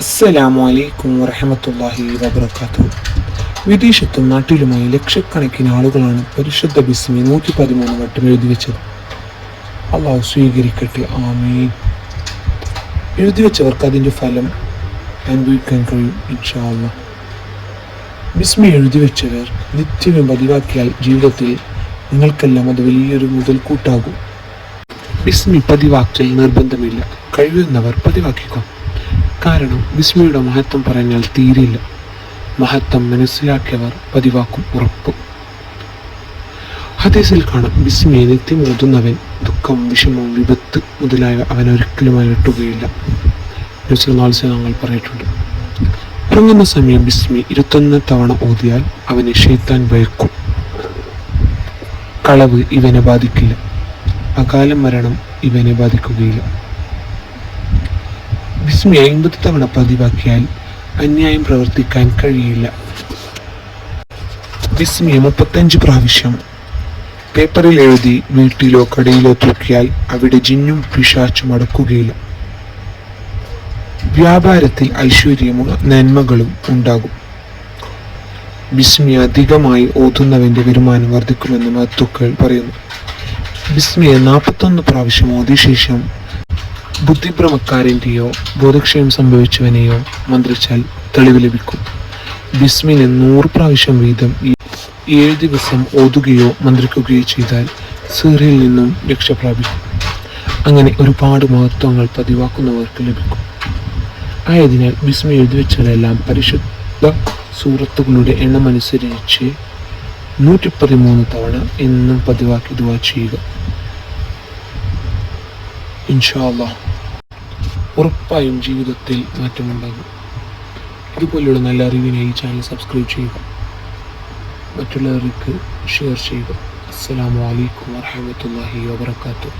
അസ്സലാമു അലൈക്കും വറഹ്മത്തുള്ളാഹി വബറകാതുഹു. വിദേശത്തും നാട്ടിലുമായി ലക്ഷക്കണക്കിന് ആളുകളാണ് പരിശുദ്ധ ബിസ്മി 113 വട്ടം എഴുതി വെച്ചത്. അള്ളാഹു സ്വീകരിക്കട്ടെ, ആമീൻ. എഴുതി വെച്ചവർക്ക് അതിൻ്റെ ഫലം അനുഭവിക്കാൻ കഴിയും, ഇൻഷാ അല്ലാഹ്. ബിസ്മി എഴുതി വെച്ചവർ നിത്യവും പതിവാക്കിയാൽ ജീവിതത്തിൽ നിങ്ങൾക്കെല്ലാം അത് വലിയൊരു മുതൽക്കൂട്ടാകും. ബിസ്മി പതിവാക്കൽ നിർബന്ധമില്ല, കഴിയുന്നവർ പതിവാക്കിക്കോ. കാരണം ബിസ്മിയുടെ മഹത്വം പറഞ്ഞാൽ തീരില്ല. മഹത്വം മനസ്സിലാക്കിയവർ പതിവാക്കും, ഉറപ്പ്. ഹദീസിൽ കാണാം, ബിസ്മിയെ നിത്യം ഓതുന്നവൻ ദുഃഖം, വിഷമം, വിപത്ത് മുതലായവ അവനൊരിക്കലും അലട്ടുകയില്ല. ഞങ്ങൾ പറഞ്ഞിട്ടുണ്ട്. ഉറങ്ങുന്ന സമയം ബിസ്മി 21 തവണ ഓതിയാൽ അവനെ ശൈത്താൻ ഭയക്കും. കളവ് ഇവനെ ബാധിക്കില്ല, അകാല മരണം ഇവനെ ബാധിക്കുകയില്ല. ബിസ്മി 50 തവണ പതിവാക്കിയാൽ അന്യായം പ്രവർത്തിക്കാൻ കഴിയില്ല. ബിസ്മി 35 പ്രാവശ്യം പേപ്പറിൽ എഴുതി വീട്ടിലോ കടയിലോ തൂക്കിയാൽ അവിടെ ജിന്നും പിശാച്ചും അടക്കുകയില്ല. വ്യാപാരത്തിൽ ഐശ്വര്യമോ നന്മകളും ഉണ്ടാകും. ബിസ്മി അധികമായി ഓതുന്നവന്റെ വരുമാനം വർദ്ധിക്കുമെന്ന് മഹത്തുക്കൾ പറയുന്നു. ബിസ്മിയെ 41 പ്രാവശ്യം ഓതിയ ശേഷം ബുദ്ധിഭ്രമക്കാരൻ്റെയോ ബോധക്ഷയം സംഭവിച്ചവനെയോ മന്ത്രിച്ചാൽ തെളിവ് ലഭിക്കും. ബിസ്മിനെ 100 പ്രാവശ്യം വീതം 7 ദിവസം ഓതുകയോ മന്ത്രിക്കുകയോ ചെയ്താൽ സിഹ്റിൽ നിന്നും രക്ഷ പ്രാപിക്കും. അങ്ങനെ ഒരുപാട് മഹത്വങ്ങൾ പതിവാക്കുന്നവർക്ക് ലഭിക്കും. ആയതിനാൽ ബിസ്മി എഴുതി വെച്ചവരെല്ലാം പരിശുദ്ധ സൂറത്തുകളുടെ എണ്ണം അനുസരിച്ച് 113 തവണ എന്നും പതിവാക്കി ദുആ ചെയ്യുക, ഇൻഷാ അല്ലാഹ്. ഉറപ്പായും ജീവിതത്തിൽ മാറ്റമുണ്ടാകും. ഇതുപോലെയുള്ള നല്ല അറിവിനായി ചാനൽ സബ്സ്ക്രൈബ് ചെയ്യുക, മറ്റുള്ളവർക്ക് ഷെയർ ചെയ്യുക. അസ്സലാമു അലൈക്കും വറഹ്മത്തുള്ളാഹി വബറകാതുഹു.